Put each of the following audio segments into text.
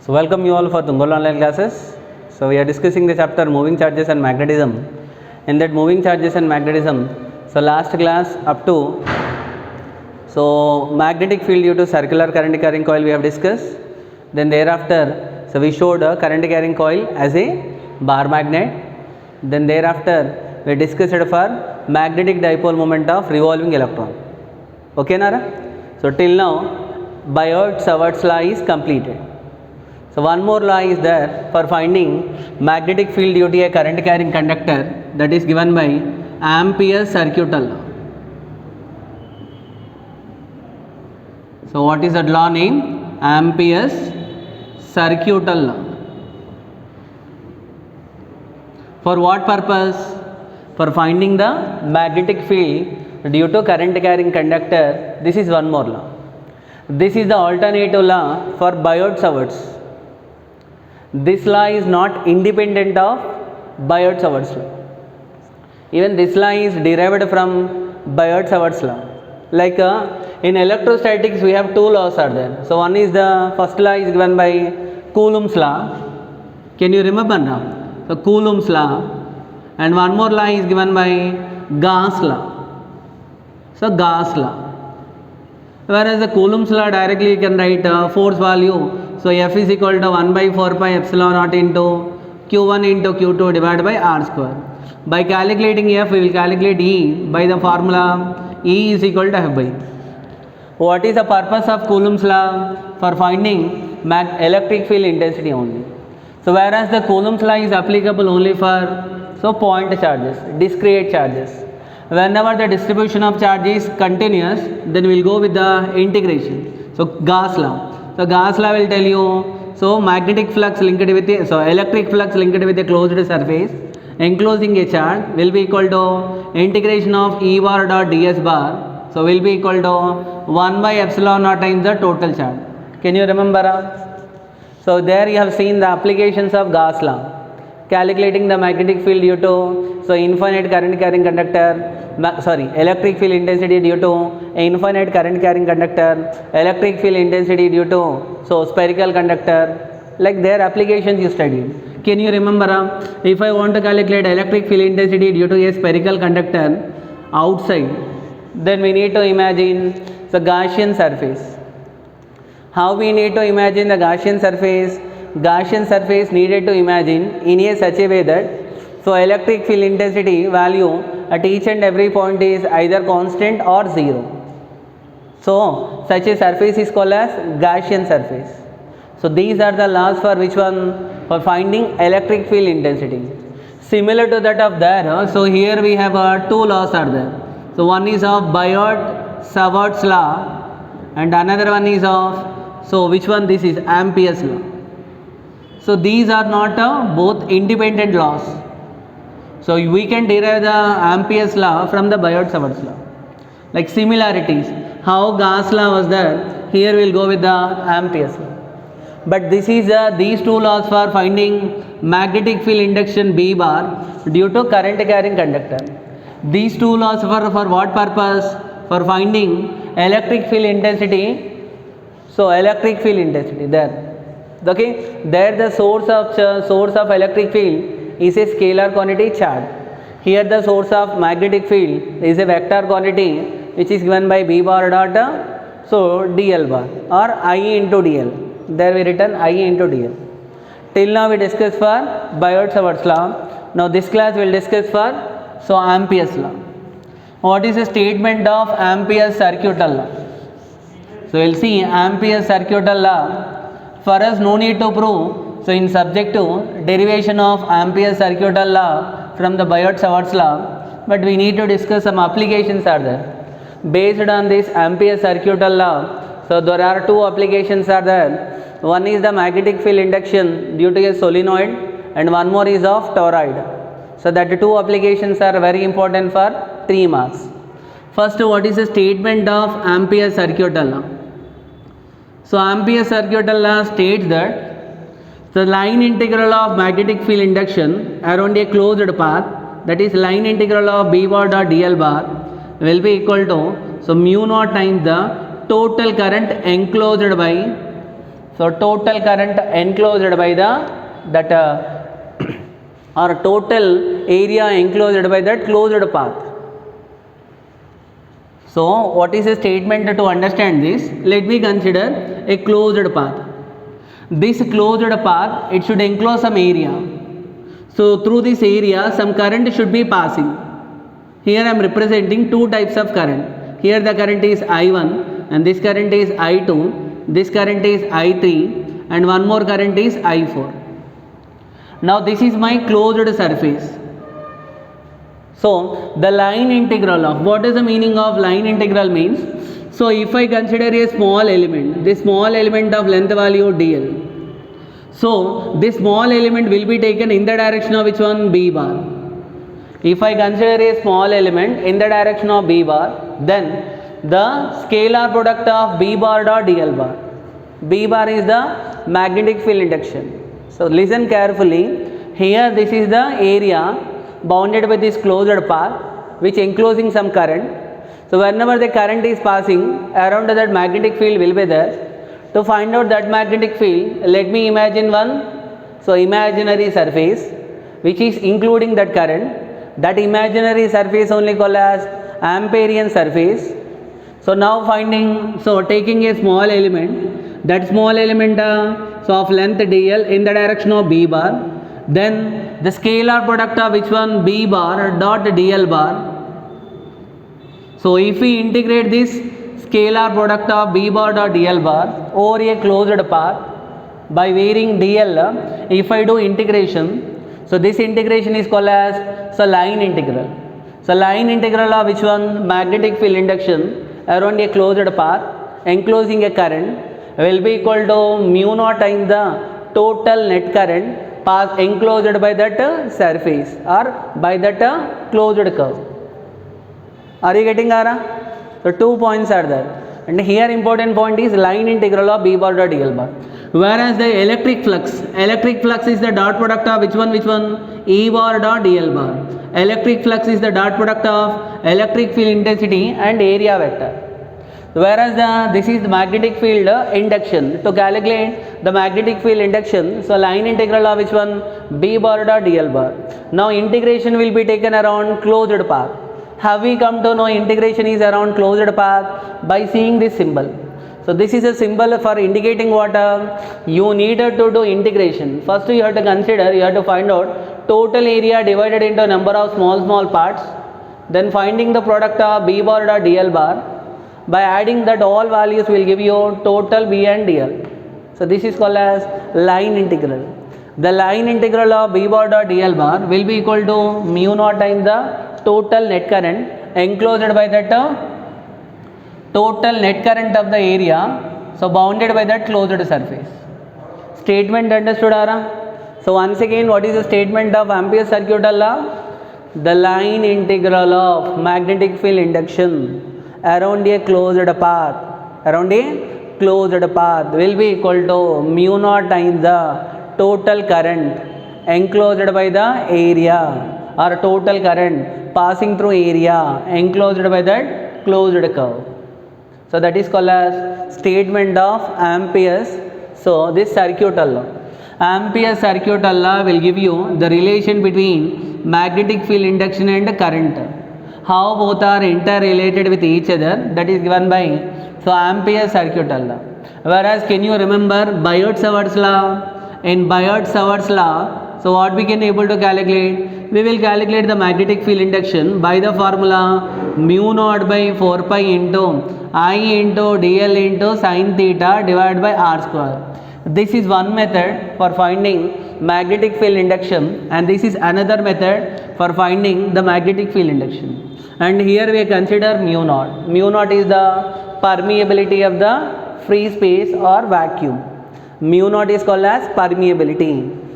So welcome you all for Tungal online classes. So we are discussing the chapter moving charges and magnetism. In that moving charges and magnetism, so last class up to magnetic field due to circular current carrying coil we have discussed. Then thereafter, so we showed a current carrying coil as a bar magnet. Then thereafter we discussed for magnetic dipole moment of revolving electron. Okay Nara? So till now Biot-Savart's law is completed. So one more law is there for finding magnetic field due to a current carrying conductor, that is given by Ampere's circuital law. So what is that law name? Ampere's circuital law. For what purpose? For finding the magnetic field due to current carrying conductor. This is one more law. This is the alternative law for Biot-Savart's. This law is not independent of Biot-Savart's law. Even this law is derived from Biot-Savart's law. Like in electrostatics we have two laws are there. So one is the first law is given by Coulomb's law. Can you remember now? So Coulomb's law. And one more law is given by Gauss law. So Gauss law. Whereas the Coulomb's law directly you can write force value. So F is equal to 1 by 4 pi epsilon naught into Q1 into Q2 divided by R square. By calculating F, we will calculate E by the formula E is equal to F by. What is the purpose of Coulomb's law? For finding electric field intensity only. So whereas the Coulomb's law is applicable only for point charges, discrete charges. Whenever the distribution of charge is continuous, then we will go with the integration. So Gauss law. So Gauss law will tell you, so magnetic flux linked with electric flux linked with a closed surface enclosing a charge will be equal to integration of E bar dot ds bar. So will be equal to 1 by epsilon naught times the total charge. Can you remember? So there you have seen the applications of Gauss law. Calculating the magnetic field due to infinite current carrying conductor, electric field intensity due to infinite current carrying conductor, electric field intensity due to spherical conductor, like their applications you studied. Can you remember? If I want to calculate electric field intensity due to a spherical conductor outside, then we need to imagine the Gaussian surface. How we need to imagine the Gaussian surface? Gaussian surface needed to imagine in a such a way that electric field intensity value at each and every point is either constant or zero. So such a surface is called as Gaussian surface. So these are the laws for which one? For finding electric field intensity. Similar to that of there, so here we have two laws are there. So one is of Biot-Savart's law and another one is of, which one this is? Ampere's law. So these are not both independent laws. So we can derive the Ampere's law from the Biot-Savart's law. Like similarities, how Gauss law was there, here we will go with the Ampere's law. But this is these two laws for finding magnetic field induction B bar due to current carrying conductor. These two laws for what purpose? For finding electric field intensity. So electric field intensity there. Okay, there the source of electric field is a scalar quantity charge. Here the source of magnetic field is a vector quantity which is given by B bar dot dl bar or I into dl. There we written I into dl. Till now we discussed for Biot-Savart's law. Now this class we will discuss for Ampere's law. What is the statement of Ampere's circuital law? So we will see Ampere's circuital law. For us no need to prove. So in subject to derivation of Ampere's circuital law from the Biot-Savart's law, but we need to discuss some applications are there. Based on this Ampere's circuital law, so there are two applications are there. One is the magnetic field induction due to a solenoid and one more is of toroid. So that two applications are very important for 3 marks. First, what is the statement of Ampere's circuital law? So Ampere's circuital law states that the line integral of magnetic field induction around a closed path, that is line integral of B bar dot dl bar, will be equal to mu naught times the total current enclosed by So total current enclosed by the that or total area enclosed by that closed path. So what is a statement to understand this? Let me consider a closed path. This closed path, it should enclose some area. So through this area some current should be passing. Here I am representing two types of current. Here the current is I1 and this current is I2, this current is I3 and one more current is I4. Now this is my closed surface. So the line integral of, what is the meaning of line integral means? So if I consider a small element, this small element of length value dl. So this small element will be taken in the direction of which one? B bar. If I consider a small element in the direction of B bar, then the scalar product of B bar dot dl bar. B bar is the magnetic field induction. So listen carefully. Here this is the area bounded by this closed path which enclosing some current. So whenever the current is passing around that magnetic field will be there. To find out that magnetic field, let me imagine one imaginary surface which is including that current. That imaginary surface only called as Amperian surface. So now taking a small element, that small element of length dl in the direction of B bar, then the scalar product of which one? B bar dot dl bar. So if we integrate this scalar product of B bar dot dl bar over a closed path by varying dl, if I do integration, so this integration is called as line integral. So line integral of which one? Magnetic field induction around a closed path enclosing a current will be equal to mu naught times the total net current path enclosed by that surface or by that closed curve. Are you getting Ara? So 2 points are there. And here important point is line integral of B bar dot dl bar. Whereas the electric flux is the dot product of which one? E bar dot dl bar. Electric flux is the dot product of electric field intensity and area vector. Whereas this is the magnetic field induction. To calculate the magnetic field induction, so line integral of which one? B bar dot dl bar. Now integration will be taken around closed path. Have we come to know integration is around closed path? By seeing this symbol. So this is a symbol for indicating what you needed to do integration. First you have to consider, you have to find out total area divided into number of small parts. Then finding the product of B bar dot dl bar. By adding that all values will give you total B and dl. So this is called as line integral. The line integral of B bar dot dl bar will be equal to mu naught times the total net current enclosed by that total net current of the area, so bounded by that closed surface. Statement understood, Ara? So once again, what is the statement of Ampere's circuit law? The line integral of magnetic field induction around a closed path will be equal to mu naught times the total current enclosed by the area or total current passing through area enclosed by that closed curve. So that is called as statement of Ampere's. So this circuit law. Ampere's circuit law will give you the relation between magnetic field induction and current. How both are interrelated with each other, that is given by Ampere's circuit law. Whereas can you remember Biot-Savart's law? In Biot-Savart's law, so what we can able to calculate? We will calculate the magnetic field induction by the formula mu naught by 4 pi into I into dl into sin theta divided by r square. This is one method for finding magnetic field induction and this is another method for finding the magnetic field induction. And here we consider mu naught. Mu naught is the permeability of the free space or vacuum. Mu naught is called as permeability.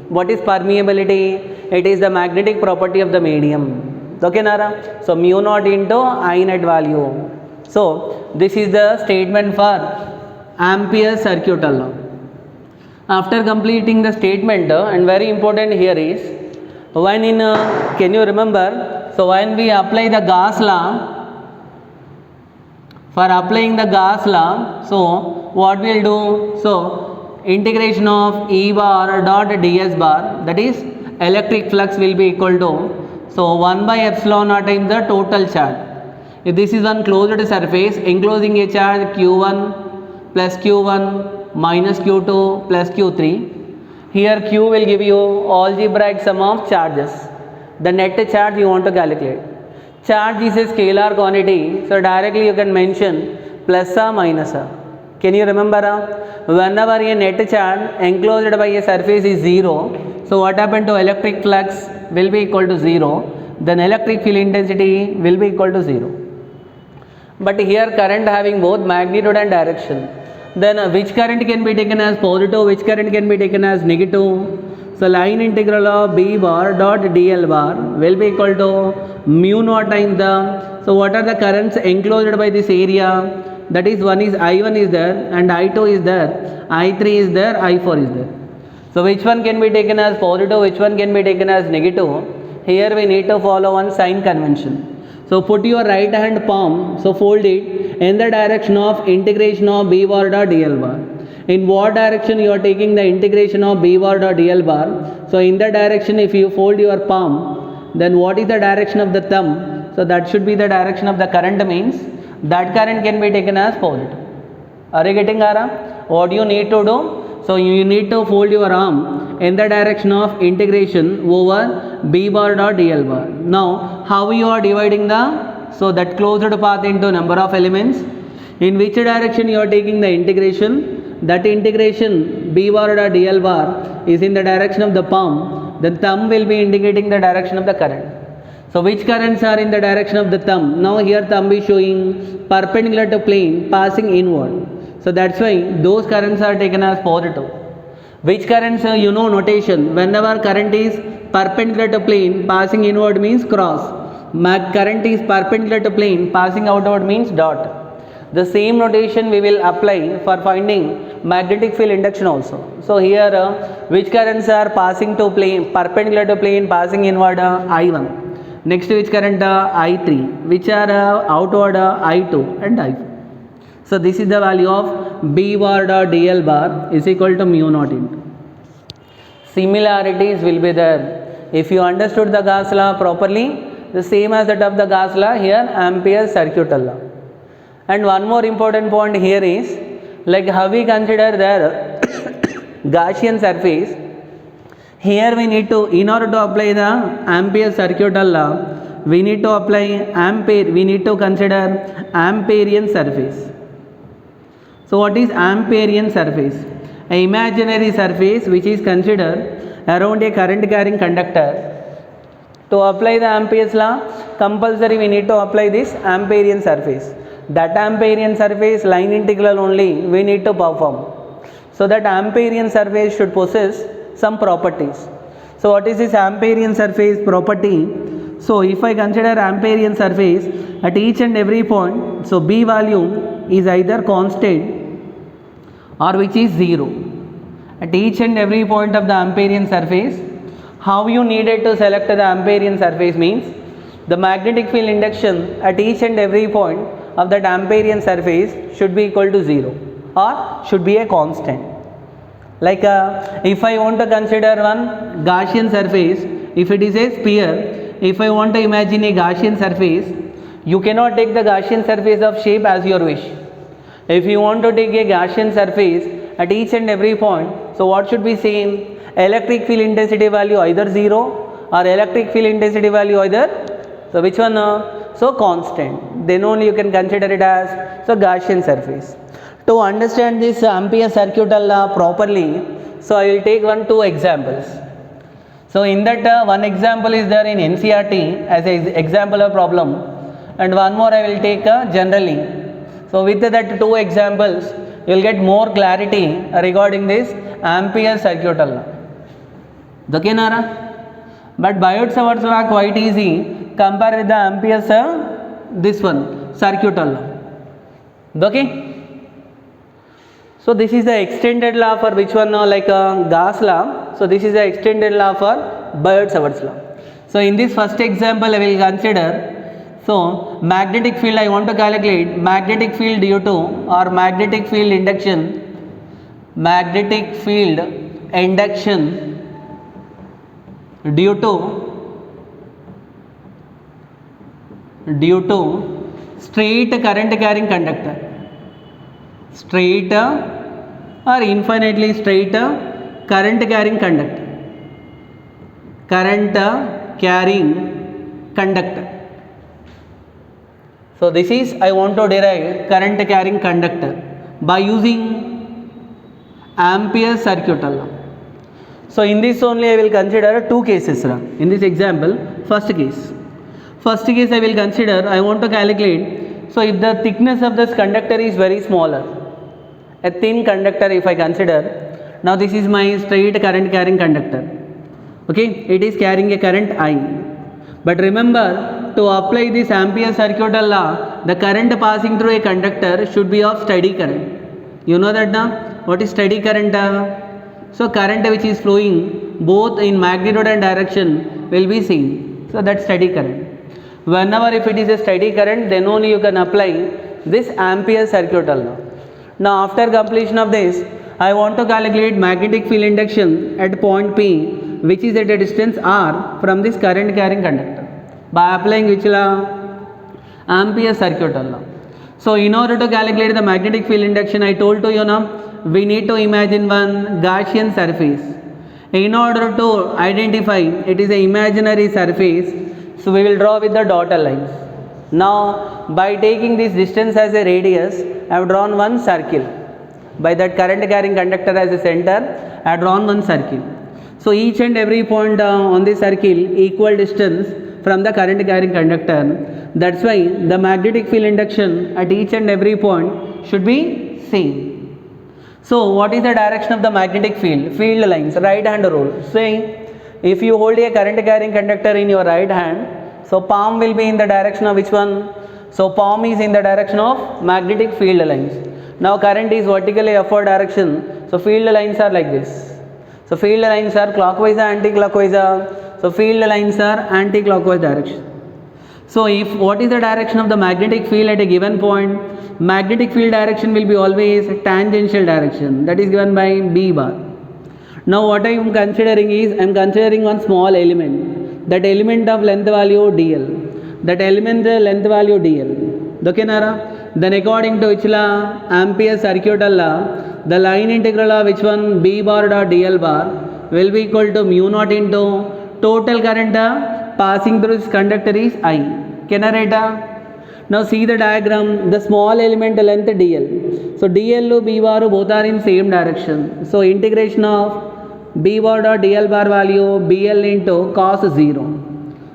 What is permeability? It is the magnetic property of the medium. Okay, Nara? So mu naught into I net value. So this is the statement for Ampere's circuit law. After completing the statement, and very important here is when in can you remember? So when we apply the Gauss law, for applying the Gauss law, so what we'll do? So integration of E bar dot ds bar, that is electric flux, will be equal to, so 1 by epsilon naught times the total charge. If this is one closed surface enclosing a charge q1 plus q1 minus q2 plus q3, here q will give you algebraic sum of charges, the net charge you want to calculate. Charge is a scalar quantity, so directly you can mention plus or minus or. Can you remember? Whenever a net charge enclosed by a surface is 0, so what happened to electric flux will be equal to 0, then electric field intensity will be equal to 0. But here current having both magnitude and direction, then which current can be taken as positive, which current can be taken as negative? So line integral of B bar dot dl bar will be equal to mu naught times the, so what are the currents enclosed by this area? That is, one is I1 is there and I2 is there, I3 is there, I4 is there. So which one can be taken as positive, which one can be taken as negative? Here we need to follow one sign convention. So put your right hand palm, so fold it in the direction of integration of B bar dot dl bar. In what direction you are taking the integration of B bar dot dl bar? So in the direction, if you fold your palm, then what is the direction of the thumb? So that should be the direction of the current, means that current can be taken as positive. Are you getting Ara? What you need to do? So you need to fold your arm in the direction of integration over B bar dot dl bar. Now how you are dividing the, so that closed path into number of elements, in which direction you are taking the integration, that integration B bar dot dl bar is in the direction of the palm, then thumb will be indicating the direction of the current. So which currents are in the direction of the thumb? Now here thumb is showing perpendicular to plane passing inward. So that's why those currents are taken as positive. Which currents, you know notation, whenever current is perpendicular to plane passing inward means cross. Current is perpendicular to plane passing outward means dot. The same notation we will apply for finding magnetic field induction also. So here which currents are passing to plane, perpendicular to plane passing inward? I1. Next which current? I3. Which are outward? I2 and I4. So this is the value of B bar dot dl bar is equal to mu naught into. Similarities will be there. If you understood the Gauss law properly, the same as that of the Gauss law, here Ampere's circuital law. And one more important point here is, like how we consider the Gaussian surface. Here we need to, in order to apply the Ampere's circuital law, we need to apply Ampere, we need to consider Amperian surface. So what is Amperian surface? An imaginary surface which is considered around a current carrying conductor. To apply the Ampere's law, compulsory we need to apply this Amperian surface. That Amperian surface line integral only we need to perform. So that Amperian surface should possess some properties. So what is this Amperian surface property? So if I consider Amperian surface at each and every point, so B value is either constant or which is 0. At each and every point of the Amperian surface, how you needed to select the Amperian surface means the magnetic field induction at each and every point of that Amperian surface should be equal to 0 or should be a constant. Like if I want to consider one Gaussian surface, if it is a sphere, if I want to imagine a Gaussian surface, you cannot take the Gaussian surface of shape as your wish. If you want to take a Gaussian surface at each and every point, so what should be same? Electric field intensity value either 0 or electric field intensity value either, so which one? So constant. Then only you can consider it as so Gaussian surface. To understand this Ampere's circuital law properly, so I will take 2 examples. So in that one example is there in NCERT as an example of problem, and one more I will take generally. So with that 2 examples, you will get more clarity regarding this Ampere's circuital law. Okay, Nara? But Biot-Savart's law quite easy. Compare with the Ampere's this one circuital law. Okay? So this is the extended law for which one? Like Gauss law. So this is the extended law for Biot-Savart's law. So in this first example I will consider, so magnetic field I want to calculate magnetic field due to or magnetic field induction magnetic field induction due to straight current carrying conductor, straight or infinitely straight current carrying conductor, current carrying conductor. So this is, I want to derive current carrying conductor by using Ampere's circuit law. So in this only I will consider two cases. In this example, first case I will consider, I want to calculate, so if the thickness of this conductor is very smaller, a thin conductor if I consider, now this is my straight current carrying conductor, okay, it is carrying a current I. But remember, to apply this Ampere's circuit law, the current passing through a conductor should be of steady current. You know that now? What is steady current? So current which is flowing both in magnitude and direction will be same. So that's steady current. Whenever if it is a steady current, then only you can apply this Ampere's circuit law. Now after completion of this, I want to calculate magnetic field induction at point P, which is at a distance r from this current carrying conductor, by applying which law? Ampere's circuit law. So in order to calculate the magnetic field induction, I told to you now, we need to imagine one Gaussian surface. In order to identify it is an imaginary surface, so we will draw with the dotted lines. Now by taking this distance as a radius, I have drawn one circle. By that current carrying conductor as a center, I have drawn one circle. So each and every point on this circle equal distance from the current carrying conductor. That's why the magnetic field induction at each and every point should be same. So what is the direction of the magnetic field? Field lines, right hand rule. Say if you hold a current carrying conductor in your right hand, so palm will be in the direction of which one? So palm is in the direction of magnetic field lines. Now current is vertically upward direction, so field lines are like this. So field lines are clockwise or anti-clockwise? So field lines are anti-clockwise direction. So if what is the direction of the magnetic field at a given point? Magnetic field direction will be always tangential direction, that is given by B bar. Now what I am considering is, I am considering one small element, that element of length value dl, that element length value dl. Okay Nara? Then according to which law? Ampere's circuit law, the line integral of which one? B bar dot dl bar will be equal to mu naught into total current passing through this conductor is I. Can I write? Now see the diagram, the small element length dl. So dl b bar both are in same direction. So integration of b bar dot dl bar value bl into cos 0.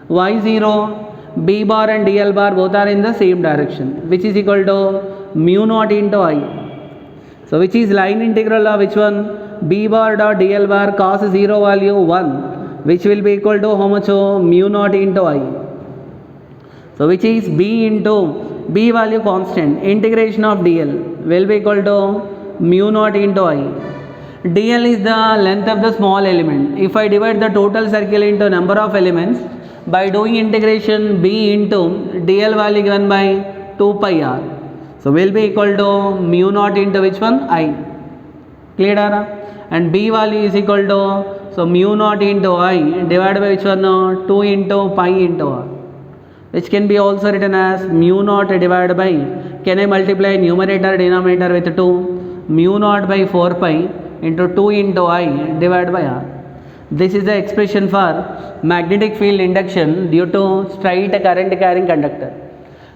Why 0? B bar and dl bar both are in the same direction, which is equal to mu naught into I. So which is line integral of which one? B bar dot dl bar cos 0 value 1, which will be equal to how much? Mu naught into I. So which is b into b value constant, integration of dl will be equal to mu naught into I. dl is the length of the small element. If I divide the total circle into number of elements, by doing integration b into dl value given by 2 pi r, so will be equal to mu naught into which one? I. Clear? And b value is equal to, so mu naught into I divided by which one? 2 into pi into r, which can be also written as mu naught divided by, can I multiply numerator denominator with 2? Mu naught by 4 pi into 2 into I divided by r. This is the expression for magnetic field induction due to straight current carrying conductor.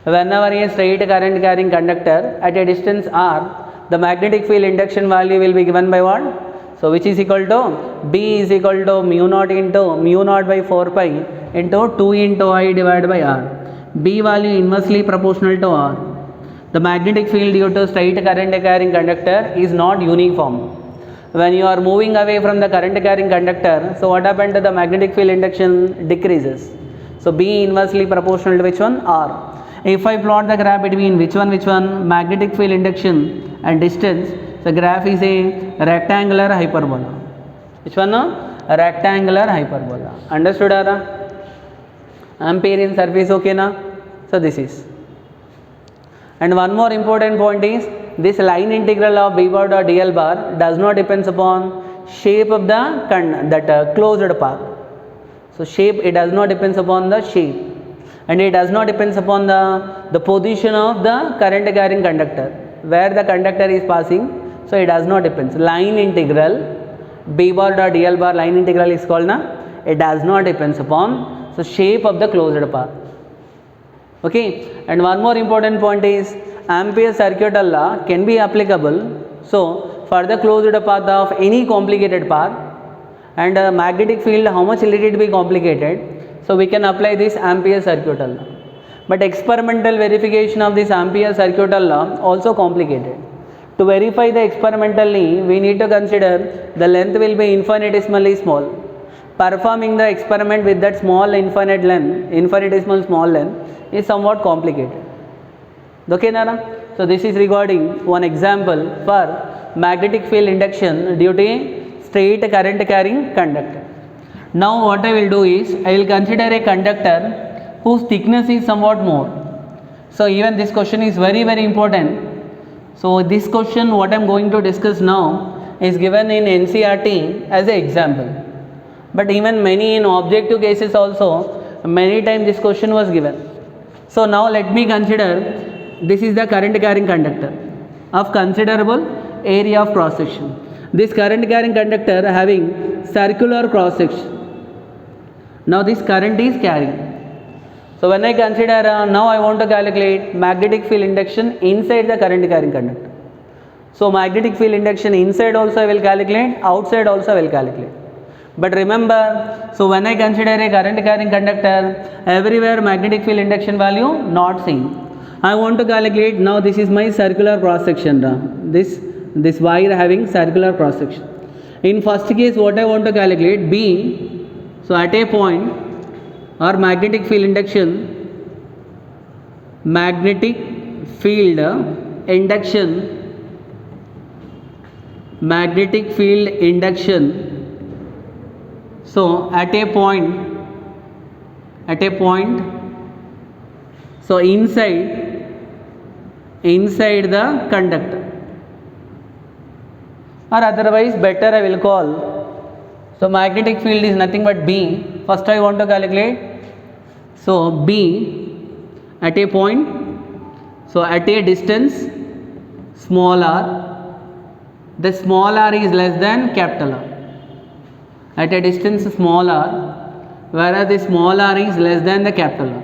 Whenever a straight current carrying conductor at a distance r, the magnetic field induction value will be given by what? So which is equal to, B is equal to mu naught by 4 pi into 2 into I divided by r. B value inversely proportional to r. The magnetic field due to straight current carrying conductor is not uniform. When you are moving away from the current carrying conductor, so what happened to the magnetic field induction? Decreases. So B inversely proportional to which one? R. If I plot the graph between which one? Magnetic field induction and distance, the graph is a rectangular hyperbola. Which one? A rectangular hyperbola. Understood? Amperian surface, okay na? So this is. And one more important point is this line integral of b bar dot dl bar does not depends upon shape of the closed path. So shape, it does not depends upon the shape, and it does not depends upon the position of the current carrying conductor, where the conductor is passing. So it does not depends. Line integral b bar dot dl bar, line integral is called it does not depends upon so shape of the closed path. Okay, and one more important point is Ampere's circuital law can be applicable so for the closed path of any complicated path, and magnetic field, how much let it be complicated, so we can apply this Ampere's circuital law. But experimental verification of this Ampere's circuital law also complicated. To verify the experimentally, we need to consider the length will be infinitesimally small. Performing the experiment with that small infinitesimal small length is somewhat complicated. Okay, Nana? So this is regarding one example for magnetic field induction due to a straight current carrying conductor. Now what I will do is, I will consider a conductor whose thickness is somewhat more. So even this question is very important. So this question what I am going to discuss now is given in NCERT as an example. But even many in objective cases also, many times this question was given. So now let me consider this is the current carrying conductor of considerable area of cross section. This current carrying conductor having circular cross section. Now this current is carrying. So when I consider now I want to calculate magnetic field induction inside the current carrying conductor. So magnetic field induction inside also I will calculate, outside also I will calculate. But remember, so when I consider a current carrying conductor, everywhere magnetic field induction value not same. I want to calculate, now this is my circular cross section. This wire having circular cross section. In first case what I want to calculate, B, so at a point or magnetic field induction, magnetic field induction so at a point so inside the conductor, or otherwise better I will call, so magnetic field is nothing but B. First I want to calculate, so B at a point, so at a distance small r, the small r is less than capital R. At a distance small r, whereas the small r is less than the capital R.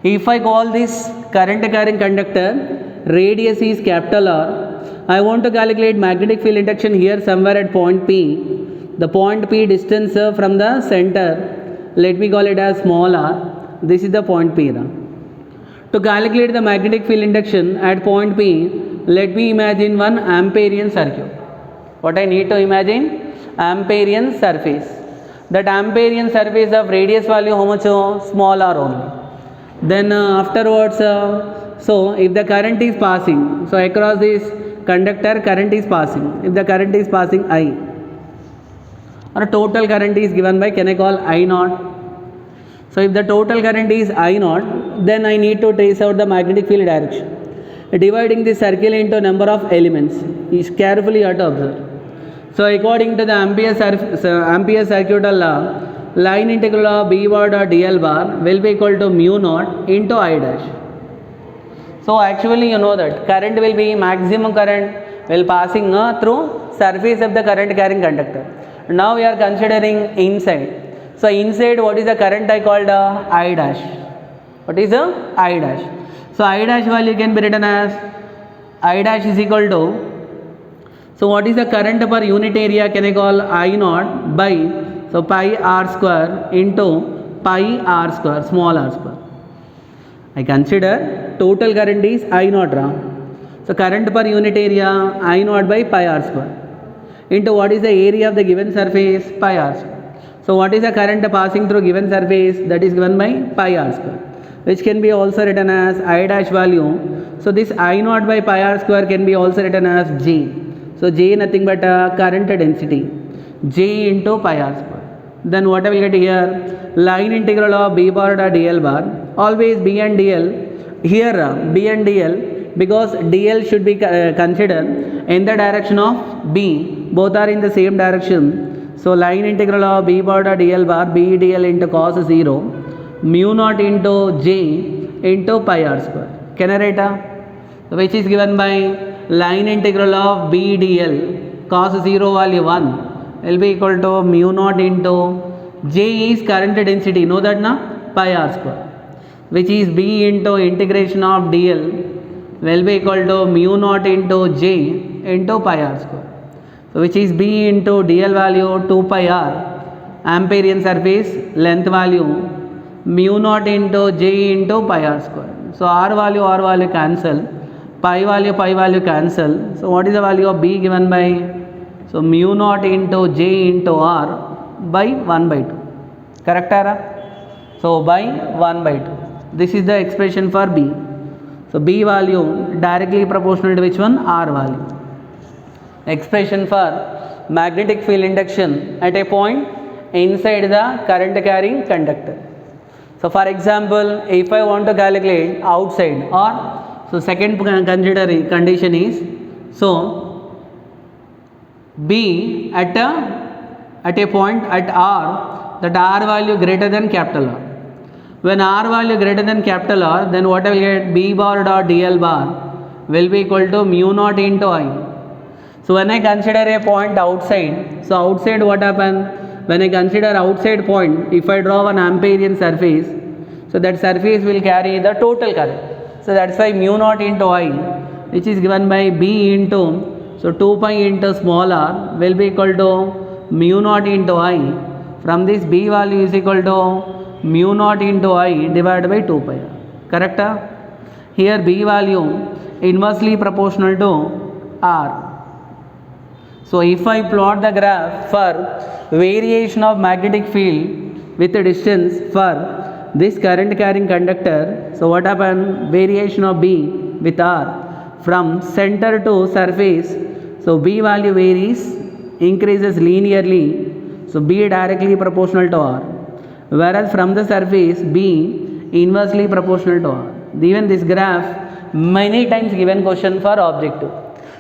If I call this current carrying conductor, radius is capital R, I want to calculate magnetic field induction here somewhere at point P. The point P distance from the center, let me call it as small r, this is the point P. To calculate the magnetic field induction at point P, let me imagine one Amperian circuit. What I need to imagine? Amperian surface. That Amperian surface of radius value how much? Small r only. Then afterwards, so if the current is passing, so across this conductor current is passing. If the current is passing I, or total current is given by, can I call I naught? So if the total current is I naught, then I need to trace out the magnetic field direction. Dividing the circle into number of elements is carefully you have to observe. So according to the Ampere's circuital law, line integral of b bar dot dl bar will be equal to mu naught into I dash. So actually you know that current will be, maximum current will passing through surface of the current carrying conductor. Now we are considering inside. So inside what is the current I called I dash. What is the I dash? So I dash value can be written as I dash is equal to, so what is the current per unit area, can I call I naught by, so pi r square into pi r square, small r square. I consider total current is I naught. So current per unit area I naught by pi r square into what is the area of the given surface, pi r square. So what is the current passing through given surface, that is given by pi r square, which can be also written as I dash value. So this I naught by pi r square can be also written as J. So J nothing but current density, J into pi r square. Then what I will get here, line integral of b bar dot dl bar, always b and dl, here b and dl because DL should be considered in the direction of B. Both are in the same direction. So line integral of B bar dot DL bar B DL into cos 0 mu naught into J into pi r square. Can I write which is given by line integral of B DL cos 0 value 1 will be equal to mu naught into J is current density, know that na, pi r square, which is B into integration of DL will be equal to mu naught into J into pi r square. So which is B into DL value 2 pi r, Amperian surface length value mu naught into J into pi r square. So r value cancel, pi value cancel. So what is the value of B given by, so mu naught into J into r by 1 by 2. Correct Ara? So by 1 by 2. This is the expression for B. So B value directly proportional to which one? R value. Expression for magnetic field induction at a point inside the current carrying conductor. So for example, if I want to calculate outside, or so second condition is, so B at a point at R, that R value greater than capital R. When R value greater than capital R, then what I will get, B bar dot DL bar will be equal to mu naught into I. So when I consider a point outside, so outside what happens? When I consider outside point, if I draw an Amperian surface, so that surface will carry the total current. So that's why mu naught into I, which is given by B into, so 2 pi into small r will be equal to mu naught into I. From this B value is equal to mu naught into I divided by 2 pi r. Correct? Here B value inversely proportional to R. So if I plot the graph for variation of magnetic field with the distance for this current carrying conductor, so what happened? Variation of B with R from center to surface, so B value varies, increases linearly, so B directly proportional to R, whereas from the surface B inversely proportional to R. Even this graph many times given question for objective.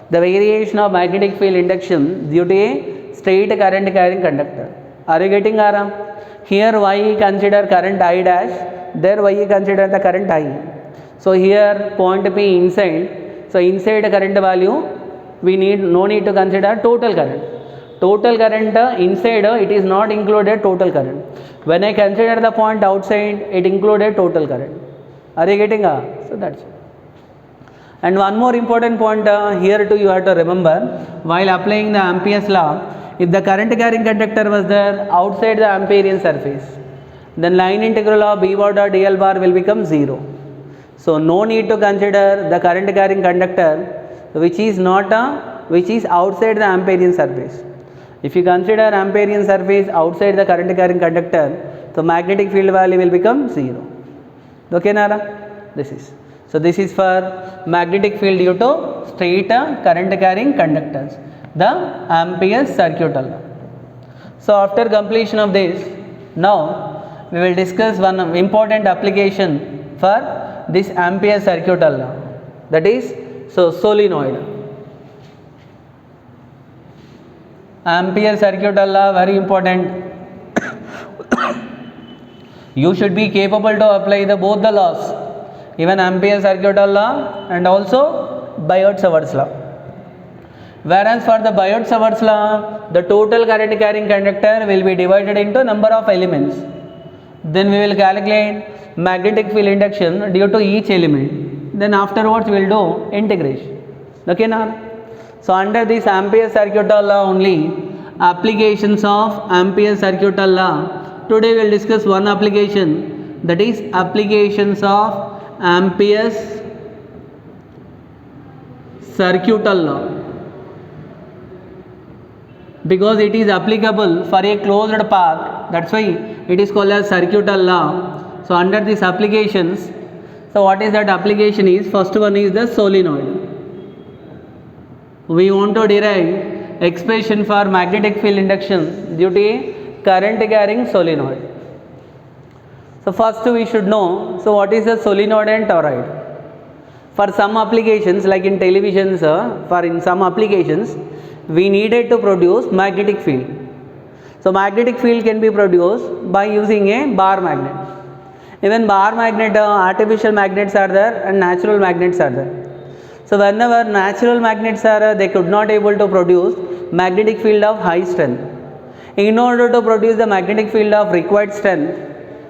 The variation of magnetic field induction due to a straight current carrying conductor. Are you getting Aram? Here Y consider current I dash, there Y consider the current I. So here point P inside, so inside current value we no need to consider total current. Total current inside it is not included total current. When I consider the point outside, it included total current. Are you getting So that's it. And one more important point here too you have to remember, while applying the Ampere's law, if the current carrying conductor was there outside the Amperian surface, then line integral of B bar dot DL bar will become 0. So no need to consider the current carrying conductor which is outside the Amperian surface. If you consider Amperian surface outside the current carrying conductor, so magnetic field value will become 0. Okay Nara? So this is for magnetic field due to straight current carrying conductors, the Ampere's circuit law. So after completion of this, now we will discuss one important application for this Ampere's circuit law, that is solenoid. Ampere's circuit law very important. You should be capable to apply both the laws, even Ampere's circuit law and also Biot-Savart's law. Whereas for the Biot-Savart's law, the total current carrying conductor will be divided into number of elements. Then we will calculate magnetic field induction due to each element. Then afterwards we will do integration. Okay now? So under this Ampere's circuit law only, applications of Ampere's circuit law. Today we will discuss one application, that is applications of Ampere's circuit law, because it is applicable for a closed path, that's why it is called as circuit law. So under these applications, so what is that application is, first one is the solenoid. We want to derive expression for magnetic field induction due to a current carrying solenoid. So first we should know, so what is a solenoid and toroid? For some applications like in televisions, for in some applications we needed to produce magnetic field. So magnetic field can be produced by using a bar magnet. Even bar magnet, artificial magnets are there and natural magnets are there. So whenever natural magnets are, they could not able to produce magnetic field of high strength. In order to produce the magnetic field of required strength,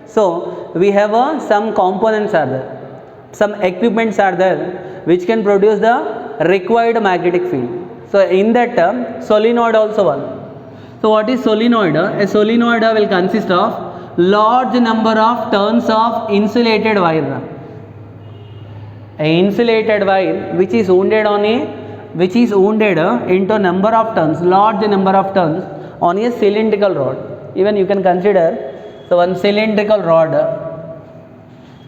so we have some components are there, some equipments are there which can produce the required magnetic field. So in that term, solenoid also one. So what is solenoid? A solenoid will consist of large number of turns of insulated wire. A insulated wire which is wounded into number of turns, large number of turns on a cylindrical rod. Even you can consider, so one cylindrical rod.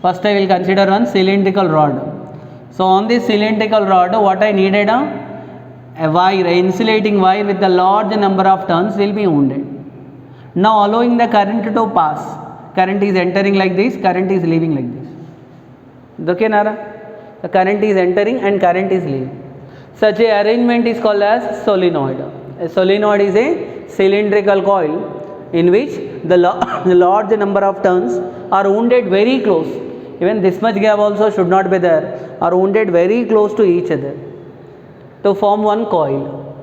First I will consider one cylindrical rod. So on this cylindrical rod, what I needed, a wire, an insulating wire with a large number of turns will be wounded. Now allowing the current to pass. Current is entering like this, current is leaving like this. Okay, Nara? The current is entering and current is leaving. Such a arrangement is called as solenoid. A solenoid is a cylindrical coil in which the large number of turns are wounded very close. Even this much gap also should not be there, are wounded very close to each other to form one coil.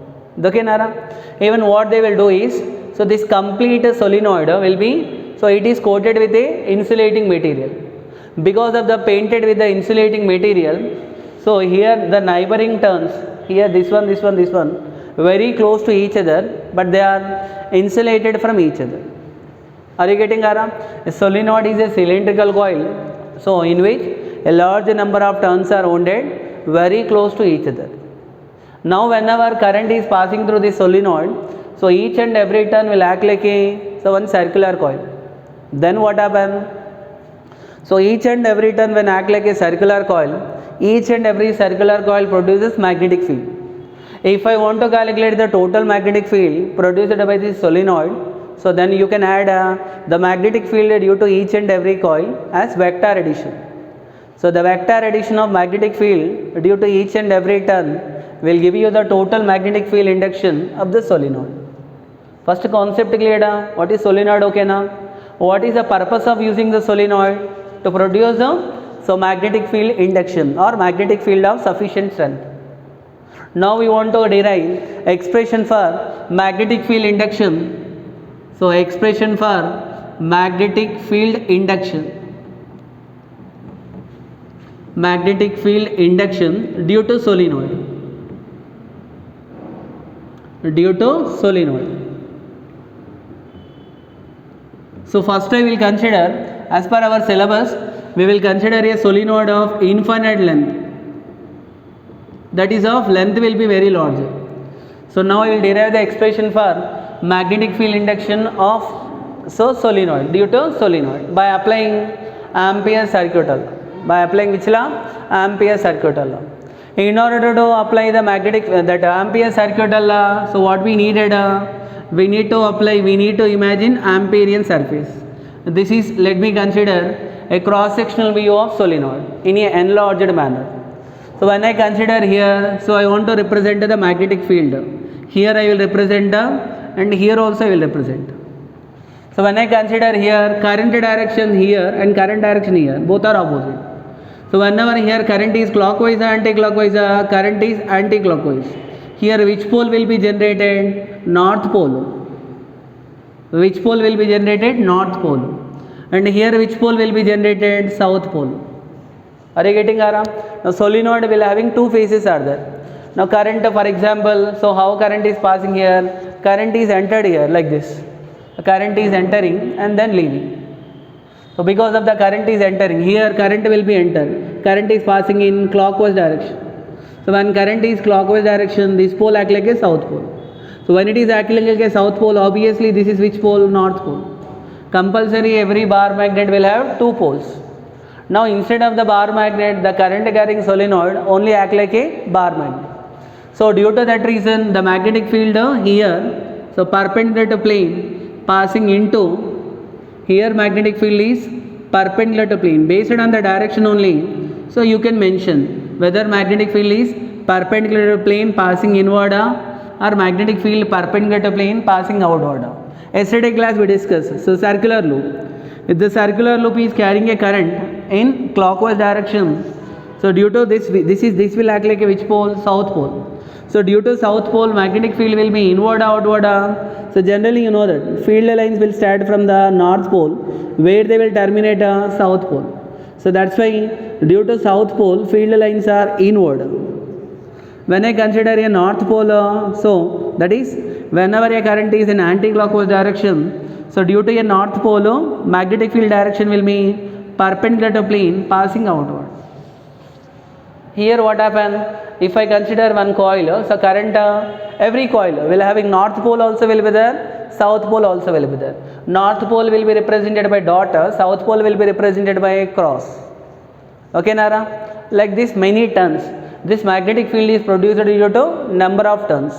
Okay, Nara? Even what they will do is, so this complete solenoid will be, so it is coated with a insulating material. Because of the painted with the insulating material, so here the neighboring turns, here this one, very close to each other, but they are insulated from each other. Are you getting, Ara? A solenoid is a cylindrical coil, so in which a large number of turns are wounded very close to each other. Now whenever current is passing through the solenoid, so each and every turn will act like one circular coil. Then what happens? So each and every turn when act like a circular coil, each and every circular coil produces magnetic field. If I want to calculate the total magnetic field produced by this solenoid, so then you can add the magnetic field due to each and every coil as vector addition. So the vector addition of magnetic field due to each and every turn will give you the total magnetic field induction of the solenoid. First concept clear? What is solenoid? Okay, now what is the purpose of using the solenoid? To produce the magnetic field induction or magnetic field of sufficient strength. Now we want to derive expression for magnetic field induction. So expression for magnetic field induction. Magnetic field induction due to solenoid. Due to solenoid. So first I will consider, as per our syllabus, we will consider a solenoid of infinite length. That is of length will be very large. So now I will derive the expression for magnetic field induction of solenoid due to solenoid by applying Ampere's circuit law. By applying which law? Ampere's circuit law. In order to apply the magnetic that Ampere's circuit law, so what we needed? We need to imagine Amperian surface. This is, let me consider a cross-sectional view of solenoid in an enlarged manner. So when I consider here, so I want to represent the magnetic field. Here I will represent and here also I will represent. So when I consider here current direction here and current direction here, both are opposite. So whenever here current is clockwise or anti-clockwise, current is anti-clockwise. Here which pole will be generated? North pole. Which pole will be generated? North pole. And here which pole will be generated? South pole. Are you getting, Aram? Now solenoid will having two phases are there. Now current, for example, so how current is passing here? Current is entered here like this. The current is entering and then leaving. So because of the current is entering, here current will be entered. Current is passing in clockwise direction. So when current is clockwise direction, this pole act like a south pole. So when it is acting like a south pole, obviously this is which pole? North pole. Compulsory every bar magnet will have two poles. Now instead of the bar magnet, the current carrying solenoid only act like a bar magnet. So due to that reason, the magnetic field here, so perpendicular to plane passing into, here magnetic field is perpendicular to plane based on the direction only. So you can mention whether magnetic field is perpendicular to plane passing inward or magnetic field perpendicular to plane passing outward. Yesterday class we discussed. So circular loop. If the circular loop is carrying a current in clockwise direction, so due to this will act like a which pole? South pole. So due to south pole, magnetic field will be inward outward. So generally you know that field lines will start from the north pole where they will terminate south pole. So that's why due to south pole field lines are inward. When I consider a north pole, so that is whenever a current is in anti-clockwise direction, so due to a north pole, magnetic field direction will be perpendicular to plane passing outward. Here what happen? If I consider one coil, so current, every coil will having north pole also will be there, south pole also will be there. North pole will be represented by dot, south pole will be represented by cross. Okay, Nara? Like this many turns. This magnetic field is produced due to number of turns.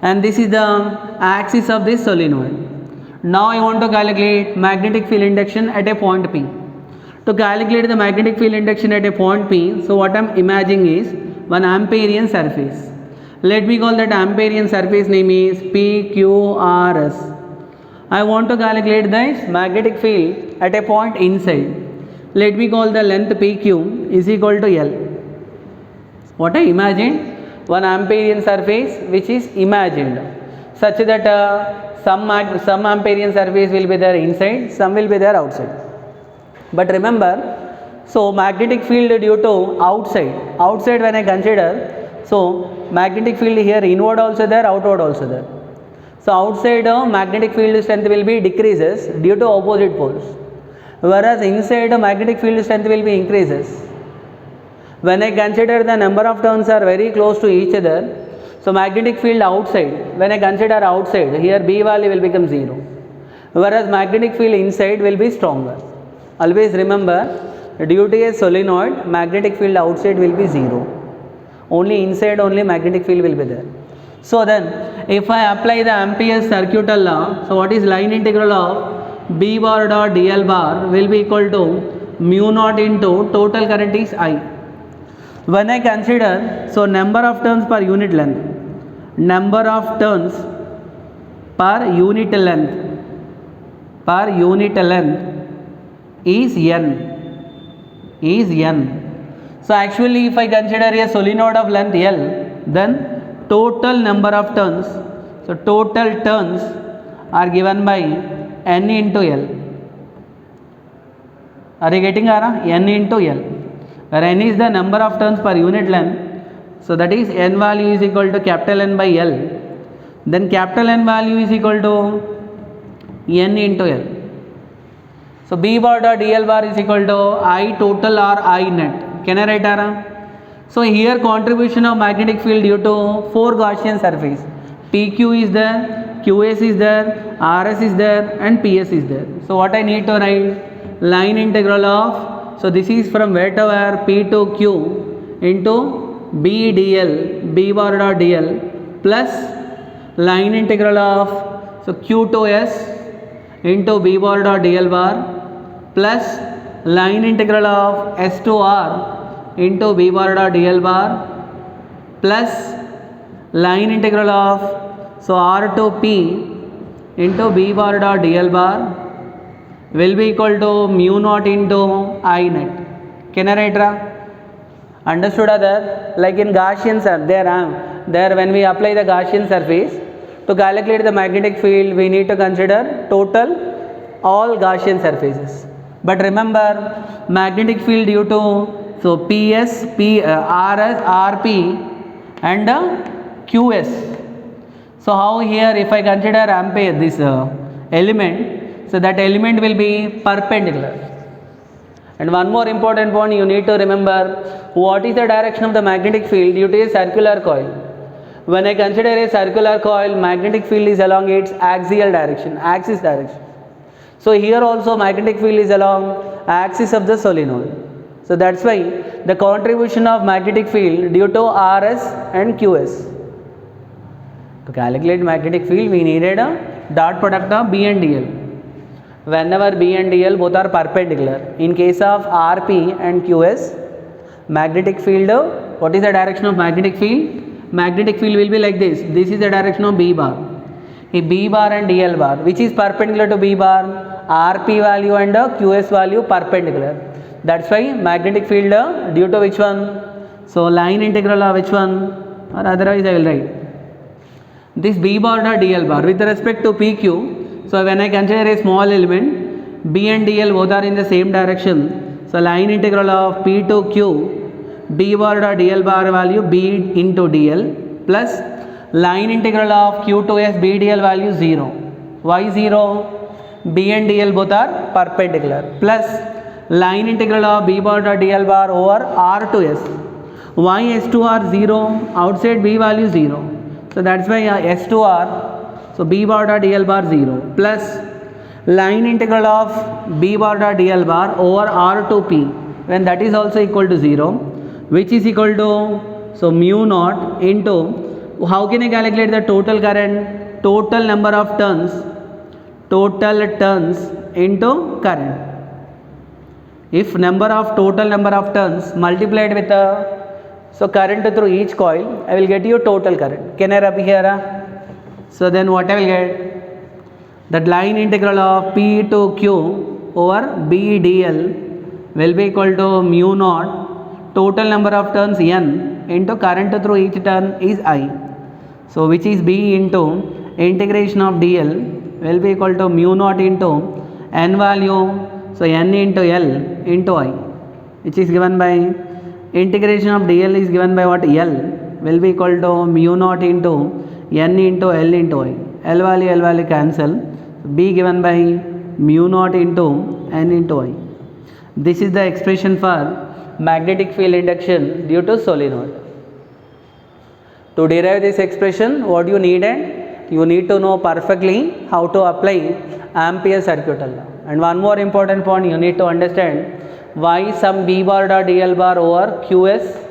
And this is the axis of this solenoid. Now I want to calculate magnetic field induction at a point P. To calculate the magnetic field induction at a point P, so what I am imagining is one Amperian surface. Let me call that Amperian surface name is PQRS. I want to calculate this magnetic field at a point inside. Let me call the length PQ is equal to L. What I imagined? One Amperian surface which is imagined such that some Amperian surface will be there inside, some will be there outside. But remember, so magnetic field due to outside when I consider, so magnetic field here inward also there, outward also there. So outside magnetic field strength will be decreases due to opposite poles, whereas inside magnetic field strength will be increases. When I consider the number of turns are very close to each other, so magnetic field outside, when I consider outside, here B value will become 0, whereas magnetic field inside will be stronger. Always remember, due to a solenoid, magnetic field outside will be 0. Only inside only magnetic field will be there. So then, if I apply the Ampere's circuital law, so what is line integral of B bar dot dl bar will be equal to mu naught into total current is I. When I consider, so number of turns per unit length, number of turns per unit length is n. So actually if I consider a solenoid of length L, then total number of turns, so total turns are given by n into L. Are you getting n into L, where n is the number of turns per unit length, so that is n value is equal to capital N by L, then capital N value is equal to n into L. So B bar dot dl bar is equal to I total or I net. Can I write So here contribution of magnetic field due to 4 Gaussian surface. PQ is there, QS is there, RS is there and PS is there. So what I need to write? Line integral of, so this is from where to where? P to Q into B dl, B bar dot dl plus line integral of, so Q to S into B bar dot dl bar plus line integral of S to R into B bar dot dl bar plus line integral of, so R to P into B bar dot dl bar will be equal to mu naught into I net. Can I write? Understood other? Like in Gaussian there when we apply the Gaussian surface, to calculate the magnetic field we need to consider total all Gaussian surfaces. But remember, magnetic field due to, so PS, RS, RP and QS. So how here if I consider ampere this element, so that element will be perpendicular. And one more important point you need to remember, what is the direction of the magnetic field due to a circular coil. When I consider a circular coil, magnetic field is along its axial direction, axis direction. So here also magnetic field is along axis of the solenoid. So that's why the contribution of magnetic field due to RS and QS. To calculate magnetic field we needed a dot product of B and dl. Whenever B and dl both are perpendicular, in case of RP and QS, magnetic field What is the direction of magnetic field? Magnetic field will be like this. This is the direction of B bar. A B bar and DL bar, which is perpendicular to B bar, RP value and QS value perpendicular. That's why magnetic field due to which one? So line integral of which one? Or otherwise I will write this B bar or DL bar with respect to PQ. So when I consider a small element, B and DL both are in the same direction. So line integral of P to Q, B bar or DL bar value B into DL plus line integral of Q to S B DL value 0. Why 0? B and DL both are perpendicular plus line integral of B bar or DL bar over R to S. Why S to R 0? Outside B value 0. So that's why S to R. So B bar or DL bar 0 plus line integral of B bar or DL bar over R to P, when that is also equal to 0, which is equal to, so mu naught into, how can I calculate the total current? Total number of turns into current. If total number of turns multiplied with so current through each coil, I will get you total current. Can I rub here? So then what I will get? That line integral of P to Q over B dl will be equal to mu naught total number of turns N into current through each turn is I. So which is B into integration of dl will be equal to mu naught into N value, so N into L into I, which is given by integration of dl is given by what? L will be equal to mu naught into N into L into I. L value cancel. B given by mu naught into N into I. This is the expression for magnetic field induction due to solenoid. To derive this expression, what you needed? You need to know perfectly how to apply Ampere circuital law. And one more important point, you need to understand why some B bar or DL bar over QS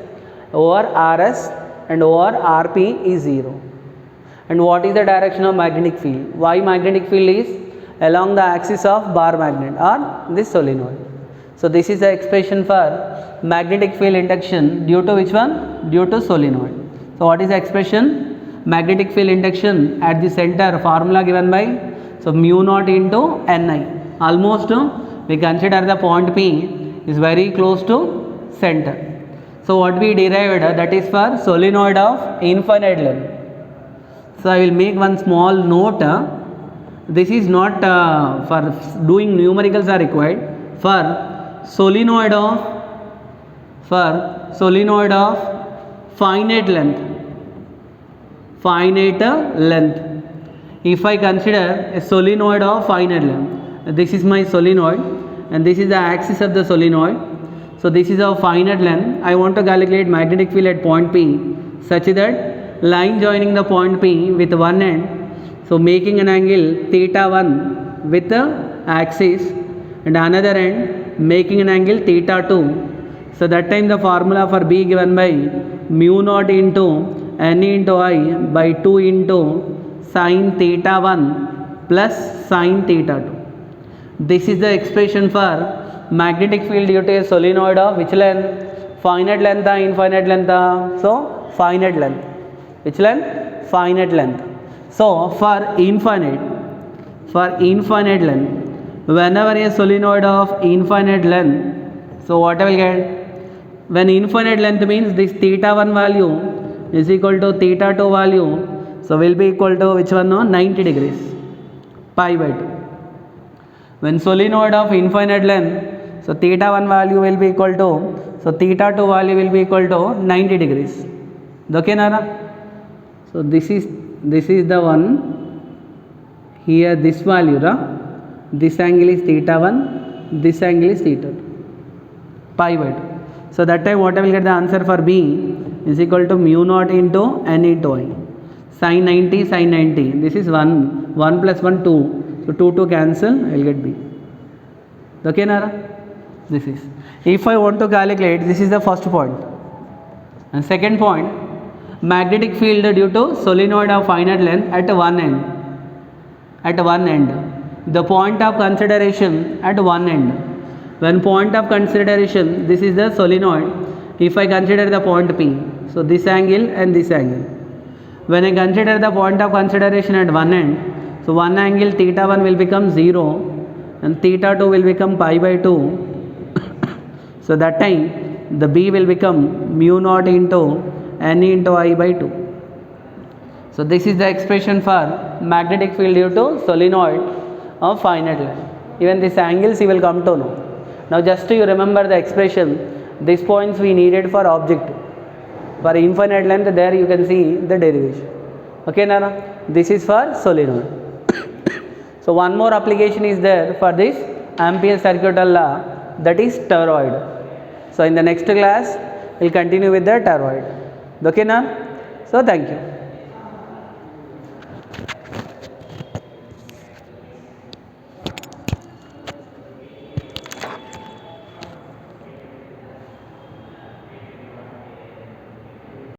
over RS and over RP is 0. And what is the direction of magnetic field? Why magnetic field is along the axis of bar magnet or this solenoid. So this is the expression for magnetic field induction due to which one? Due to solenoid. So what is the expression? Magnetic field induction at the center, formula given by, so mu naught into Ni. Almost we consider the point P is very close to center. So what we derived, that is for solenoid of infinite length. So I will make one small note. This is not for doing numericals are required. For solenoid of finite length. If I consider a solenoid of finite length, this is my solenoid and this is the axis of the solenoid. So this is of finite length. I want to calculate magnetic field at point P such that line joining the point P with one end, so making an angle theta 1 with the axis, and another end making an angle theta 2. So that time the formula for B given by mu naught into N into I by 2 into sin theta 1 plus sin theta 2. This is the expression for magnetic field due to a solenoid of which length? Finite length or infinite length? So finite length. Which length? Finite length. So for infinite length, whenever a solenoid of infinite length, so what I will get? When infinite length means this theta 1 value is equal to theta 2 value, so will be equal to which one? 90 degrees, pi by 2. When solenoid of infinite length, so theta 1 value will be equal to, so theta 2 value will be equal to 90 degrees. Okay, Nara? So this is the one here, this value, this angle is theta 1, this angle is theta 2, pi by 2. So that time what I will get the answer for B is equal to mu naught into N into I. Sin 90, sin 90. This is 1 plus 1, 2. So 2 cancel, I will get B. Okay, Nara? This is. If I want to calculate, this is the first point. And second point, magnetic field due to solenoid of finite length at one end. The point of consideration at one end. When point of consideration, this is the solenoid if I consider the point P, so this angle and this angle. When I consider the point of consideration at one end, so one angle theta 1 will become 0 and theta 2 will become pi by 2. So that time the B will become mu naught into N into I by 2. So this is the expression for magnetic field due to solenoid of finite length. Even these angles you will come to know. Now just you remember the expression, these points we needed for object. For infinite length, there you can see the derivation. Okay Nana, this is for solenoid. So one more application is there for this Ampere circuital law, that is toroid. So in the next class we will continue with the toroid. Okay Nana, so thank you.